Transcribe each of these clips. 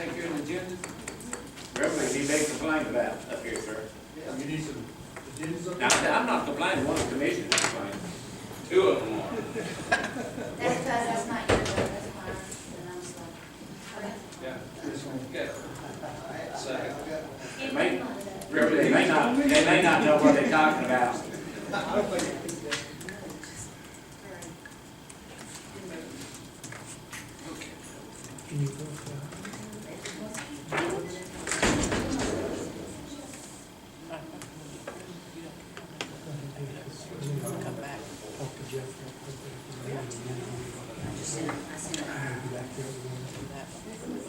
take care of the agenda? Reverend, you may complain about up here, sir. Yeah. You need some agendas up Now, I'm not complaining, one of the commissioners is complaining. Two of them are. That's not your, that's mine, and I'm sorry. Yeah. Okay. Second. They may, Reverend, they may not know what they're talking about. Can you go for Come back. talk to Jeff real quick?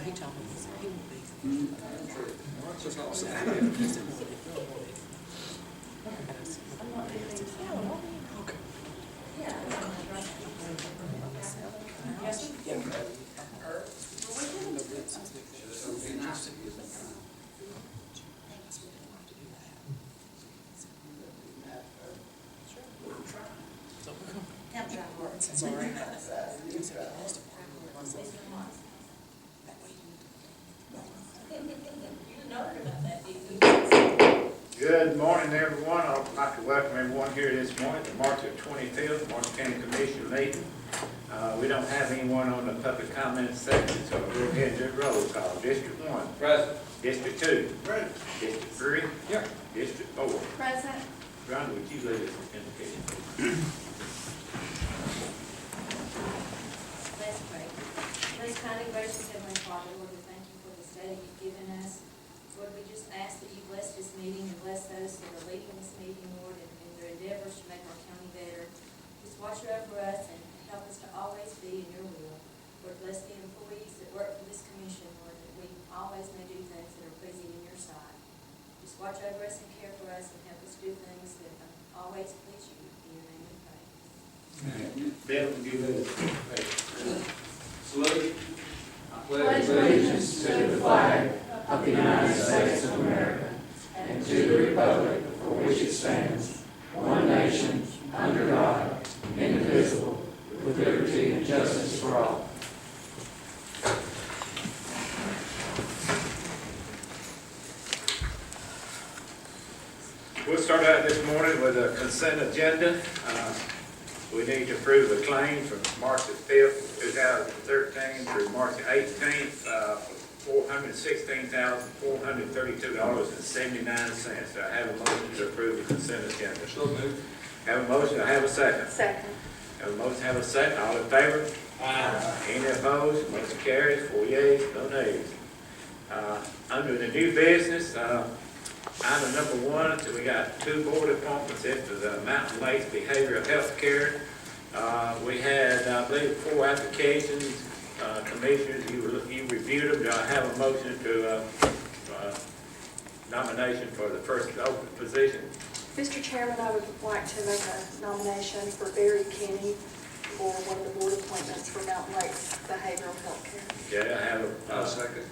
He told me, he will be. Sorry. Good morning, everyone. I'd like to welcome everyone here this morning to March the 25th, March County Commission meeting. We don't have anyone on the public comment section, so we'll go ahead and do roll call. District 1. Present. District 2. Present. District 3. Yeah. District 4. Present. Rhonda, would you lead us in indication? Let's pray. Most kindly gracious Heavenly Father, Lord, we thank you for this day that you've given us. Lord, we just ask that you bless this meeting and bless those that are leading this meeting, Lord, in their endeavors to make our county better. Just watch over us and help us to always be in your will. Lord, bless the employees that work for this commission, Lord, that we always may do things that are pleasing in your sight. Just watch over us and care for us and help us do things that always please you. In your name we pray. Bill, would you lead us? Salute. I pledge allegiance to the flag of the United States of America and to the republic for which it stands, one nation, under God, indivisible, with liberty and justice for all. We'll start out this morning with a consent agenda. We need to approve the claims from March the 5th, 2013 through March the 18th, $416,432.79. I have a motion to approve the consent agenda. So moved. Have a motion, I have a second. Second. Have a motion, have a second. All in favor? Aye. Any opposed? Motion carries. 4 yeas, no nays. Under the new business, item number 1, so we got 2 board appointments into the Mountain Lakes Behavioral Health Care. We had, I believe, 4 applications. Commissioners, you reviewed them. Do I have a motion to nomination for the first open position? Mr. Chairman, I would like to make a nomination for Barry Kenny for one of the board appointments for Mountain Lakes Behavioral Health Care. Okay, I have a, Second.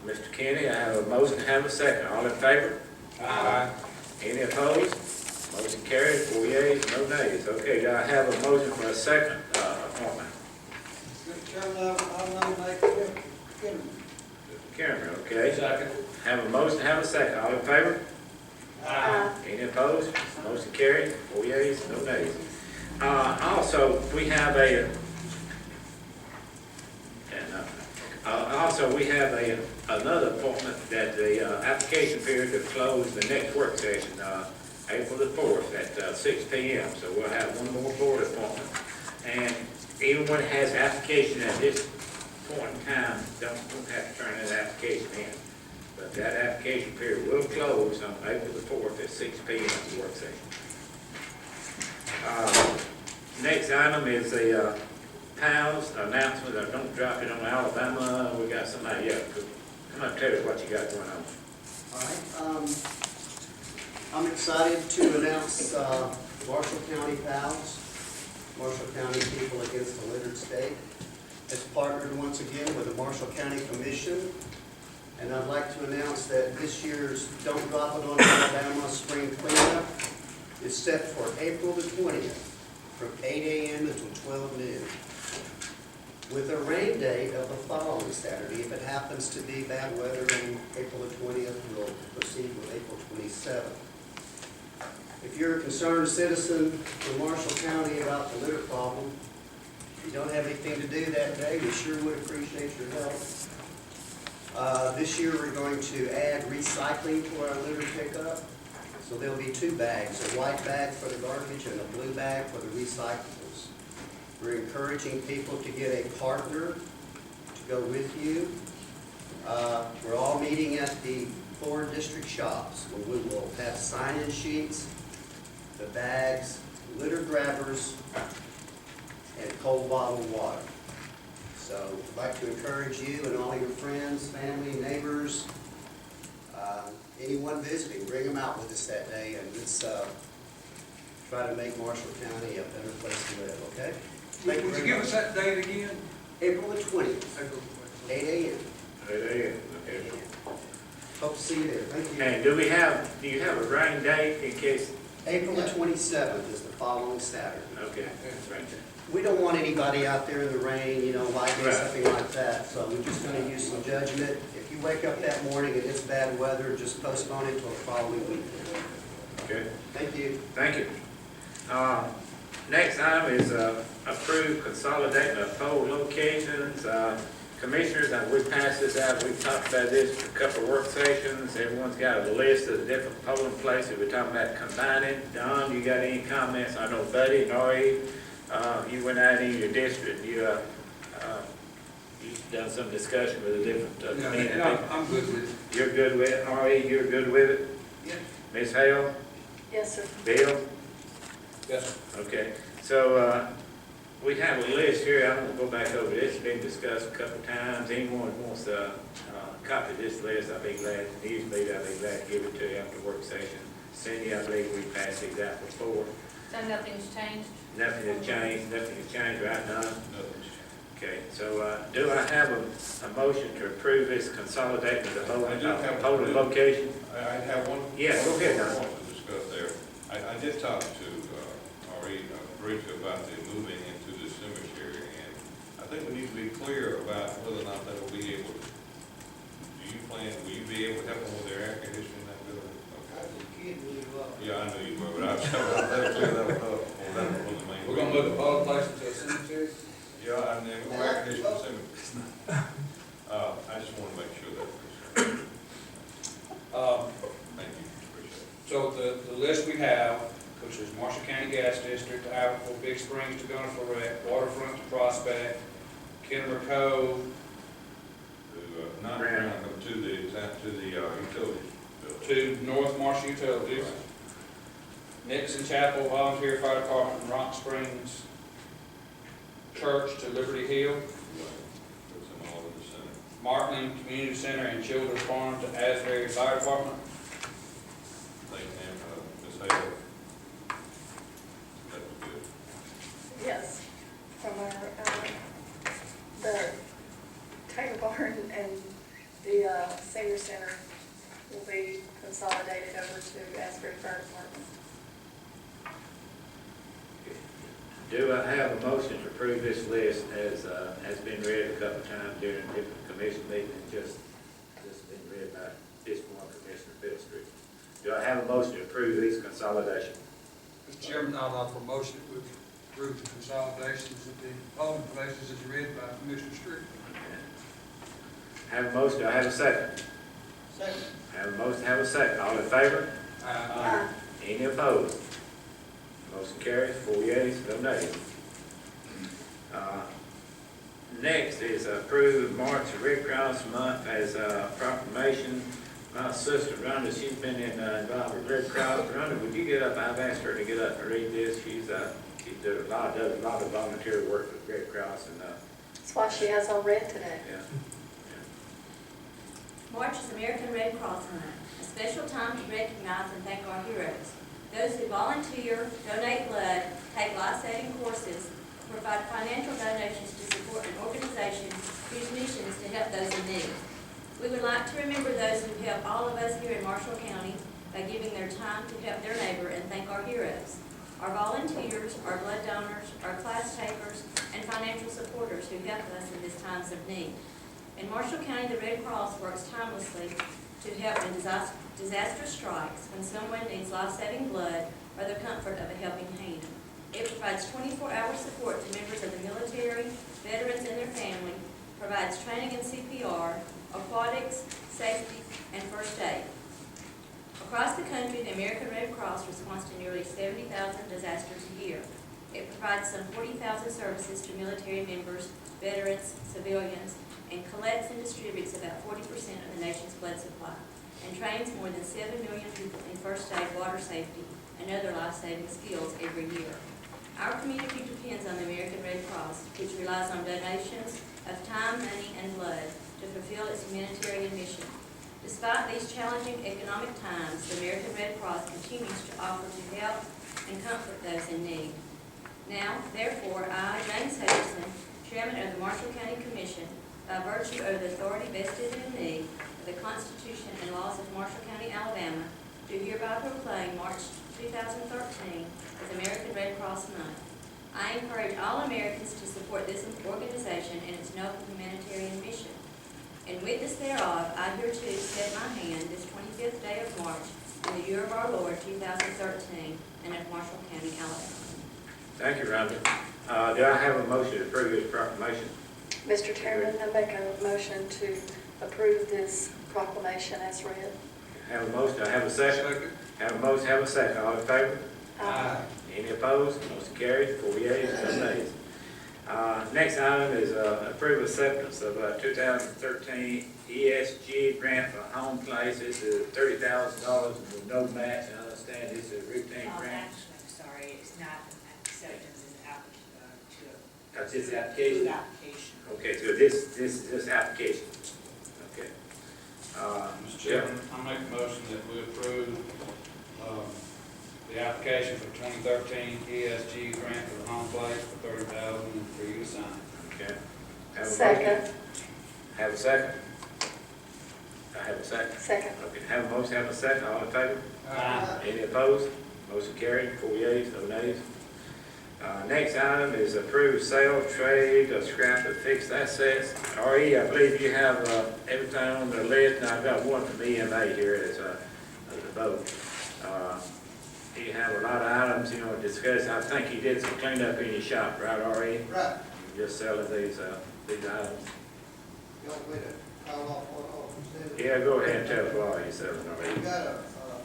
Mr. Kenny, I have a motion, have a second. All in favor? Aye. Any opposed? Motion carries. 4 yeas, no nays. Okay, do I have a motion for a second appointment? Mr. Chairman, I nominate Kim. Cameron, okay. Second. Have a motion, have a second. All in favor? Any opposed? Motion carries. 4 yeas, no nays. Also, we have another appointment that the application period to close the next work session, April the 4th at 6 p.m. So we'll have one more board appointment. And anyone that has application at this point in time, don't have to turn that application in. But that application period will close on April the 4th at 6 p.m. the work session. Next item is the PALS announcement. Don't drop it on Alabama. We got somebody else. Come on, tell us what you got going on. All right, I'm excited to announce Marshall County PALS, Marshall County People Against the Littered State, has partnered once again with the Marshall County Commission. And I'd like to announce that this year's Don't Drop It on Alabama Spring Cleanup is set for April the 20th from 8 a.m. until 12 noon. with a rain date of the following Saturday. If it happens to be bad weather on April the 20th, we'll proceed with April 27th. If you're a concerned citizen in Marshall County about the litter problem, if you don't have anything to do that day, we sure would appreciate your help. This year, we're going to add recycling to our litter pickup. So there'll be 2 bags, a white bag for the garbage and a blue bag for the recyclables. We're encouraging people to get a partner to go with you. We're all meeting at the 4 district shops, where we will have sign-in sheets, the bags, litter grabbers, and cold bottled water. So I'd like to encourage you and all your friends, family, neighbors, anyone visiting, bring them out with us that day, and let's try to make Marshall County a better place to live, okay? Thank you Would you very give much. us that date again? April the 20th, April 8 a.m. Okay. Hope to see you there. Thank you. And do you have a rain date in case? April the 27th is the following Saturday. Okay, that's right there. We don't want anybody out there in the rain, lighting, Right. something like that, so we're just gonna use some judgment. If you wake up that morning and it's bad weather, just postpone it till the following week. Okay. Thank you. Thank you. Next item is approved consolidating of poll locations. Commissioners, we passed this out, we've talked about this for a couple of work sessions. Everyone's got a list of the different polling places. We're talking about combining. Don, you got any comments? I know Buddy and R.E., you went out in your district, you've done some discussion with the different community And people. I'm good with it. You're good with it, R.E., you're good with it? Yeah. Ms. Hale? Yes, sir. Bill? Yes. Okay, so, we have a list here, I won't go back over this, it's been discussed a couple of times. Anyone who wants to, copy this list, I'll be glad, usually I'll be glad to give it to you after work session. Cindy, I believe we passed these out before. So nothing's changed? Nothing has changed right now? Okay, so, do I have a motion to approve this consolidating the whole, I do have- polling location? I have one. Yeah, go ahead, Don. I want to discuss there. I did talk to Ari briefly about the moving into the cemetery, and I think we need to be clear about whether or not they will be able to. Will you be able to help them with their air conditioning in that building? Okay. Yeah, I know you were, but I was clear that one up. We're gonna move the polling place to a cemetery? Yeah, and then we're air conditioning the cemetery. I just want to make sure that. Thank you, appreciate it. So the list we have, which is Marshall County Gas District, Ivanville, Big Springs to Gunner Rec, Waterfront to Prospect, Kennemer Cove, Not around, to the utilities. to North Marshall Utilities, Nixon Chapel Volunteer Fire Department, and Rock Springs Church to Liberty Hill, Puts them all in the center. Markland Community Center and Children's Farm to Asbury Fire Department. Thank you, Ms. Hale. That was good. Yes, from our, the Tater Barn and the senior center will be consolidated over to Asbury Fire Department. Do I have a motion to approve this list as been read a couple of times during different commission meetings, just been read by this one Commissioner Bill Street? Do I have a motion to approve these consolidations? Mr. Chairman, I'll offer a motion to approve the consolidations of the polling places as read by Commissioner Street. Have a motion, do I have a second? Second. Have a motion, have a second, all in favor? Any opposed? Motion carries, 4 yeas, no nays. Next is approved March Red Cross Month as a proclamation. My sister Rhonda, she's been involved with Red Cross. Rhonda, would you get up? I've asked her to get up and read this. She does a lot of volunteer work with Red Cross, and That's why she has all red today. yeah. March is American Red Cross Month, a special time to recognize and thank our heroes. Those who volunteer, donate blood, take life-saving courses, provide financial donations to support an organization whose mission is to help those in need. We would like to remember those who help all of us here in Marshall County by giving their time to help their neighbor and thank our heroes. our volunteers, our blood donors, our class takers, and financial supporters who help us in these times of need. In Marshall County, the Red Cross works tirelessly to help when disaster strikes, when someone needs life-saving blood or the comfort of a helping hand. It provides 24-hour support to members of the military, veterans and their family, provides training in CPR, aquatics, safety, and first aid. Across the country, the American Red Cross responds to nearly 70,000 disasters a year. It provides some 40,000 services to military members, veterans, civilians, and collects and distributes about 40% of the nation's blood supply, and trains more than 7 million people in first aid, water safety, and other life-saving skills every year. Our community depends on the American Red Cross, which relies on donations of time, money, and blood to fulfill its humanitarian mission. Despite these challenging economic times, the American Red Cross continues to offer to help and comfort those in need. Now, therefore, I, James Henderson, Chairman of the Marshall County Commission, by virtue of the authority vested in me of the Constitution and laws of Marshall County, Alabama, do hereby proclaim March 2013 as American Red Cross Month. I encourage all Americans to support this organization and its noble humanitarian mission. In witness thereof, I hereto set my hand this 25th day of March in the year of our Lord 2013 and of Marshall County, Alabama. Thank you, Rhonda. Do I have a motion to approve this proclamation? Mr. Chairman, I make a motion to approve this proclamation as read. Have a motion, I have a second. Have a motion, have a second. All in favor? Aye. Any opposed? Motion carried. 4 yeas, no nays. Next item is approval acceptance of 2013 ESG grant for home place. This is $30,000 with no match. I understand this is a routine grant. Actually, sorry, it's not an acceptance, it's That's this to application? application. Okay, so this is this application. Okay. Mr. Chairman, I make a motion that we approve the application for 2013 ESG grant for the home place for $30,000 and for you to sign. Okay. Have a motion? Second. Have a second? I have a second. Second. Okay, have a motion, have a second. All in favor? Aye. Any opposed? Motion carried. 4 yeas, no nays. Next item is approved sale, trade, scrap of fixed assets. RE, I believe you have everything on the list, and I've got one from EMA here as a vote. You have a lot of items you want to discuss. I think you did some cleanup in your shop, right, RE? Right. You're just selling these items. You want me to call off what all you said? Yeah, go ahead and tell us what you're selling, We RE. got a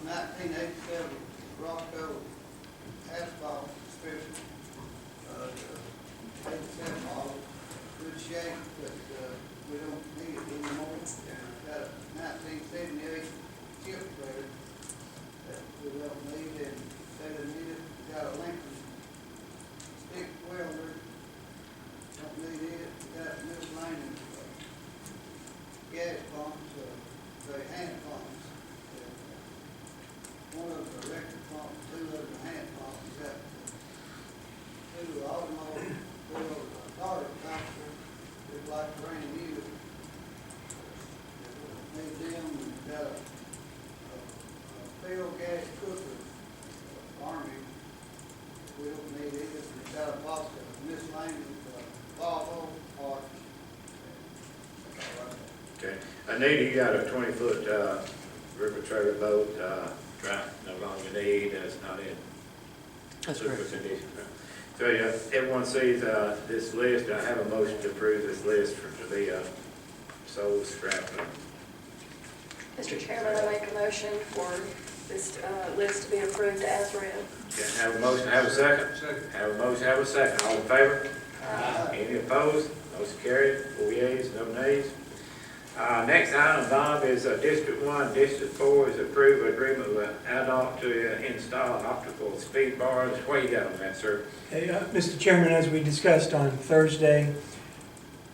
1987 Roscoe asphalt strip, 87 model, good shape, but we don't need it anymore. And got a 1978 chip spreader that we don't need, and said we need it. We got a Lincoln stick welder, don't need it. We got miscellaneous gas pumps, the hand pumps. One of the electric pumps, two of the hand pumps. We got two automotive, two of the garbage dumpster, just like brand new. Need them, and got a field gas cooker, Army. We don't need it. We got a box of miscellaneous Volvo parts. Okay. Anita, you got a 20-foot river trailer boat, right, no longer need, it's not in That's super correct. condition. Right? So, yeah, everyone sees this list. I have a motion to approve this list to be sold, scrapped. Mr. Chairman, I make a motion for this list to be approved as read. Okay, have a motion, have a second? Second. Have a motion, have a second. All in favor? Aye. Any opposed? Motion carried. 4 yeas, no nays. Next item, Bob, is District 1, District 4 is approved agreement with ADOT to install optical speed bars. What you got on that, sir? Hey, Mr. Chairman, as we discussed on Thursday,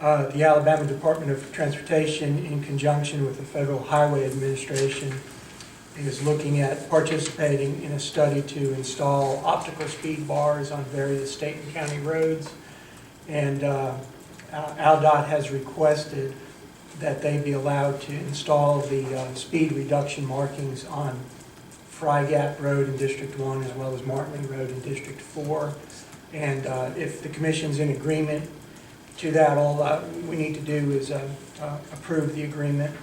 the Alabama Department of Transportation, in conjunction with the Federal Highway Administration, is looking at participating in a study to install optical speed bars on various state and county roads. And ALDOT has requested that they be allowed to install the speed reduction markings on Fry Gap Road in District 1 as well as Martling Road in District 4. And if the commission's in agreement to that, all we need to do is approve the agreement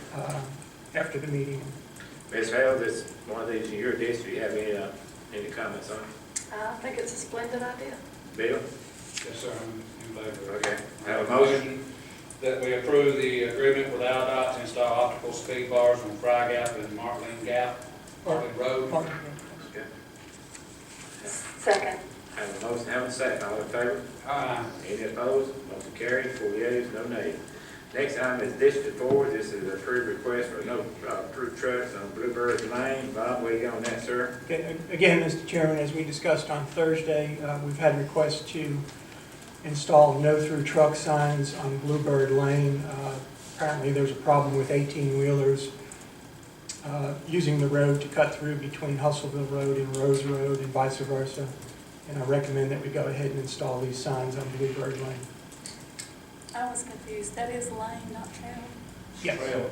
after the meeting. Ms. Hale, this, one of these in your district, you have any comments on it? I think it's a splendid idea. Bill? Yes, sir, I'm in favor. Okay, have a motion? That we approve the agreement with Aldott to install optical speed bars on Fry Gap and Martling Gap, Martling Road. Okay. Second. Have a motion, have a second, all in favor? Aye. Any opposed? Motion carried, 4 yeas, no nays. Next item is District 4. This is a approved request for no approved trucks on Bluebird Lane. Bob, where you on that, sir? Okay, again, Mr. Chairman, as we discussed on Thursday, we've had requests to install no-through truck signs on Bluebird Lane. Apparently, there's a problem with 18-wheelers using the road to cut through between Hustleville Road and Rose Road and vice versa. And I recommend that we go ahead and install these signs on Bluebird Lane. I was confused. That is lane, not trail? Yes. Trail.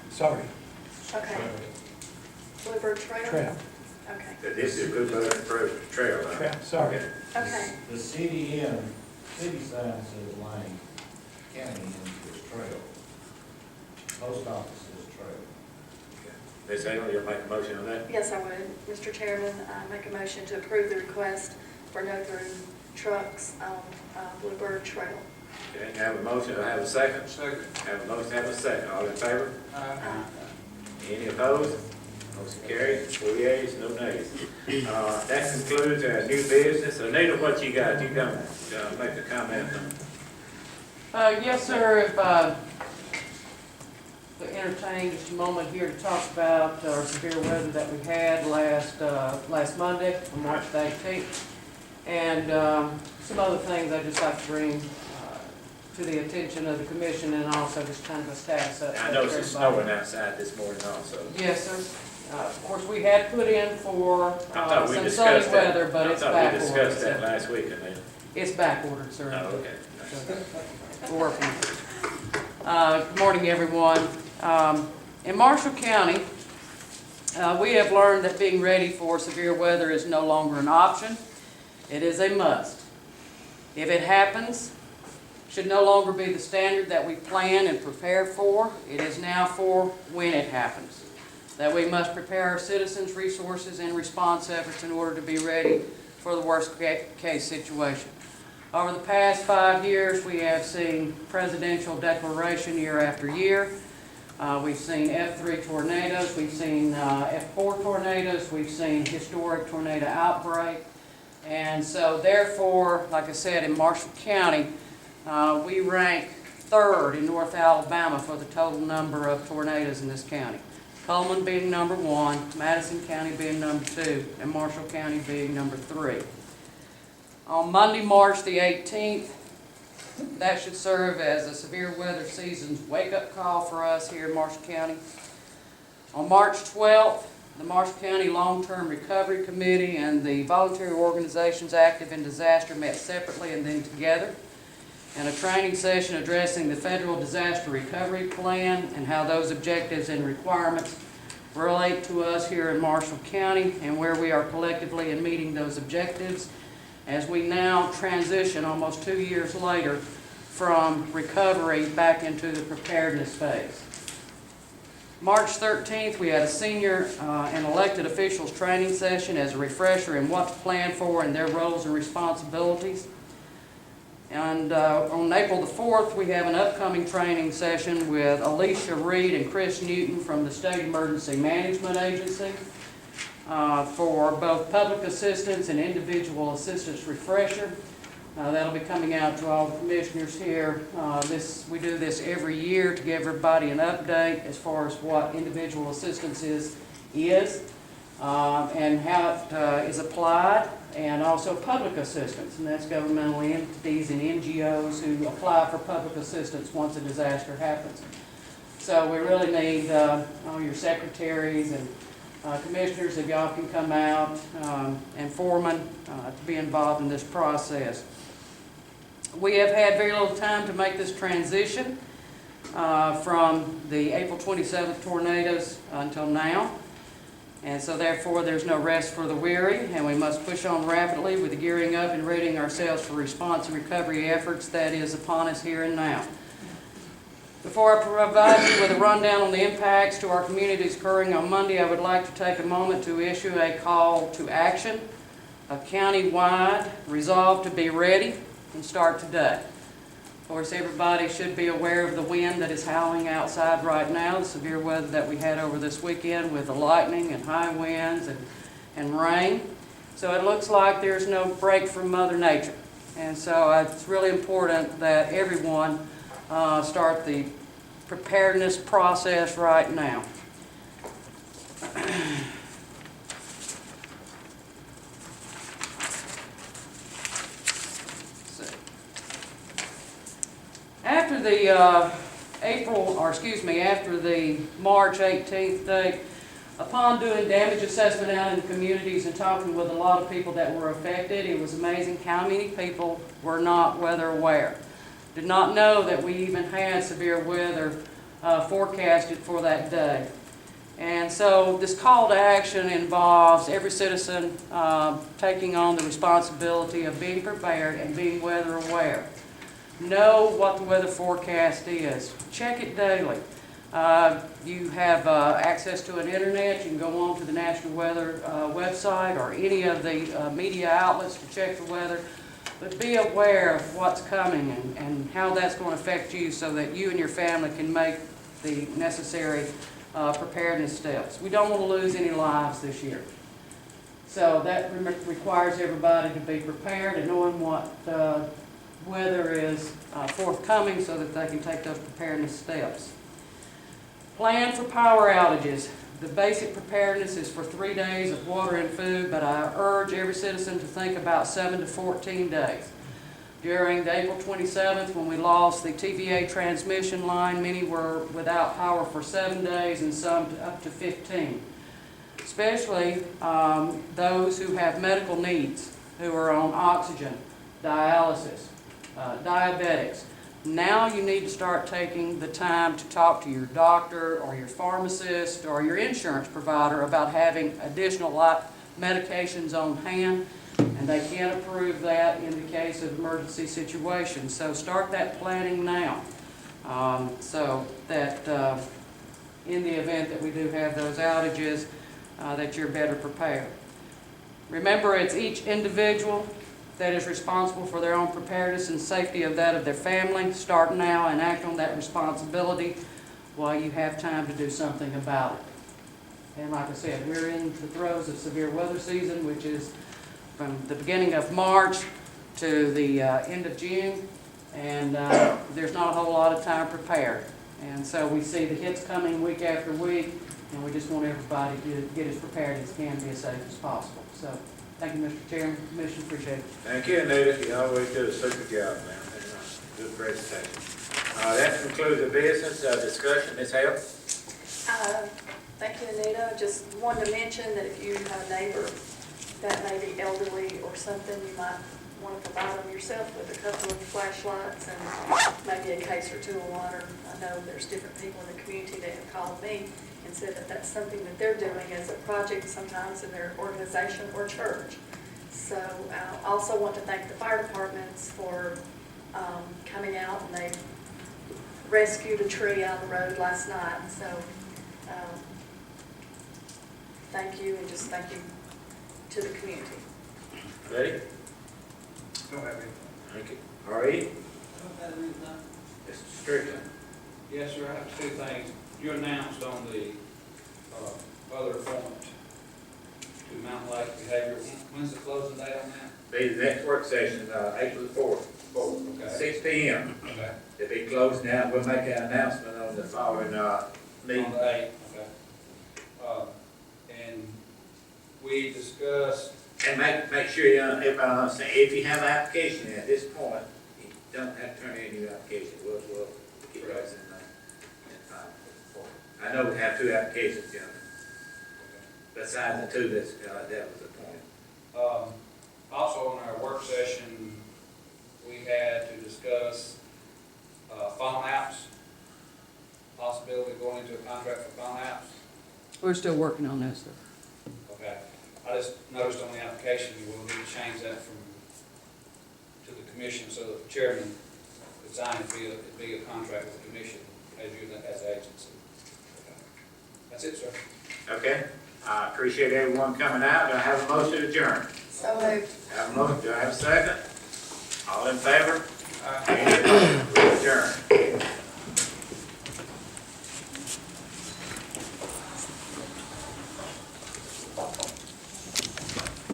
Sorry, Okay. Bluebird Trail? trail, Okay. So this is Bluebird Trail, huh? trail, sorry. Okay. Okay. The city sign says lane, county is trail. Post office is trail. Ms. Hale, you'll make a motion on that? Yes, I would. Mr. Chairman, I make a motion to approve the request for no-through trucks on Bluebird Trail. Okay, have a motion, I have a second. Second. Have a motion, have a second, all in favor? Aye. Any opposed? Motion carried, 4 yeas, no nays. That concludes our new business. Anita, what you got? You gonna make a comment on? Yes, sir. If I could entertain just a moment here to talk about our severe weather that we had last Monday, on March the 18th, and some other things I'd just like to bring to the attention of the commission, and also just kind of a status update. I know it's for everybody. snowing outside this morning also. Yes, sir. Of course, we had put in for I thought we some sunny discussed that. weather, but it's I back thought we ordered. discussed that last week, and then, It's back ordered, sir. oh, okay. We're working. Good morning, everyone. In Marshall County, we have learned that being ready for severe weather is no longer an option. It is a must. If it happens, it should no longer be the standard that we plan and prepare for. It is now for when it happens. That we must prepare our citizens' resources and response efforts in order to be ready for the worst case situation. Over the past 5 years, we have seen presidential declaration year after year. We've seen F3 tornadoes, we've seen F4 tornadoes, we've seen historic tornado outbreak. And so therefore, like I said, in Marshall County, we rank 3rd in North Alabama for the total number of tornadoes in this county. Coleman being number 1, Madison County being number 2, and Marshall County being number 3. On Monday, March the 18th, that should serve as a severe weather season's wake-up call for us here in Marshall County. On March 12th, the Marshall County Long-Term Recovery Committee and the voluntary organizations active in disaster met separately and then together in a training session addressing the Federal Disaster Recovery Plan and how those objectives and requirements relate to us here in Marshall County and where we are collectively in meeting those objectives as we now transition almost 2 years later from recovery back into the preparedness phase. March 13th, we had a senior and elected officials training session as a refresher in what to plan for and their roles and responsibilities. And on April the 4th, we have an upcoming training session with Alicia Reed and Chris Newton from the State Emergency Management Agency for both public assistance and individual assistance refresher. That'll be coming out to all the commissioners here. We do this every year to give everybody an update as far as what individual assistance is and how it is applied, and also public assistance, and that's governmental entities and NGOs who apply for public assistance once a disaster happens. So we really need all your secretaries and commissioners, if y'all can come out, and foremen to be involved in this process. We have had very little time to make this transition from the April 27th tornadoes until now. And so therefore, there's no rest for the weary, and we must push on rapidly with the gearing up and readying ourselves for response and recovery efforts that is upon us here and now. Before I provide you with a rundown on the impacts to our communities occurring on Monday, I would like to take a moment to issue a call to action, a county-wide resolve to be ready and start today. Of course, everybody should be aware of the wind that is howling outside right now, the severe weather that we had over this weekend with the lightning and high winds and rain. So it looks like there's no break from Mother Nature. And so it's really important that everyone start the preparedness process right now. After the after the March 18th date, upon doing damage assessment out in the communities and talking with a lot of people that were affected, it was amazing how many people were not weather aware. Did not know that we even had severe weather forecasted for that day. And so this call to action involves every citizen taking on the responsibility of being prepared and being weather aware. Know what the weather forecast is. Check it daily. You have access to an internet. You can go on to the National Weather website or any of the media outlets to check the weather. But be aware of what's coming and how that's going to affect you so that you and your family can make the necessary preparedness steps. We don't want to lose any lives this year. So that requires everybody to be prepared and knowing what weather is forthcoming so that they can take those preparedness steps. Plan for power outages. The basic preparedness is for 3 days of water and food, but I urge every citizen to think about 7 to 14 days. During the April 27th, when we lost the TVA transmission line, many were without power for 7 days and some up to 15. Especially those who have medical needs, who are on oxygen, dialysis, diabetics. Now you need to start taking the time to talk to your doctor or your pharmacist or your insurance provider about having additional medications on hand, and they can approve that in the case of emergency situations. So start that planning now, so that in the event that we do have those outages, that you're better prepared. Remember, it's each individual that is responsible for their own preparedness and safety of that of their family. Start now and act on that responsibility while you have time to do something about it. And like I said, we're in the throes of severe weather season, which is from the beginning of March to the end of June, and there's not a whole lot of time prepared. And so we see the hits coming week after week, and we just want everybody to get as prepared as can be as safe as possible. So. Thank you, Mr. Chairman, Commission, appreciate it. Thank you, Anita. You always do a super job, man. Good presentation. That concludes the business discussion. Ms. Hale? Thank you, Anita. Just wanted to mention that if you have a neighbor that may be elderly or something, you might want to provide them yourself with a couple of flashlights and maybe a case or two of water. I know there's different people in the community that have called me and said that that's something that they're doing as a project sometimes in their organization or church. So I also want to thank the fire departments for coming out, and they rescued a tree out of the road last night. So thank you, and just thank you to the community. Ready? Don't have anything. Thank you. R.E.? Don't have anything. Mr. Strickland? Yes, sir, I have two things. You announced on the other appointment to Mountain Lake Behavior. When's the closing date on that? The next work session, April the 4th, Okay. 6 p.m. Okay. If it closed now, we'll make an announcement on the following meeting. On the 8th, okay. And we discussed. And make sure everybody understands, if you have an application at this point, you don't have to turn in your application. We'll get those in time. I know we have 2 applications, gentlemen, besides the 2 that was appointed. Also, in our work session, we had to discuss phone apps, possibility of going into a contract for phone apps. We're still working on that, sir. noticed on the application, you will need to change that to the commission, so that the chairman could sign it be a contract with the commission as agency. That's it, sir. Okay, I appreciate everyone coming out. Do I have a motion to adjourn? So moved. Have a motion, do I have a second? All in favor? Any opposed?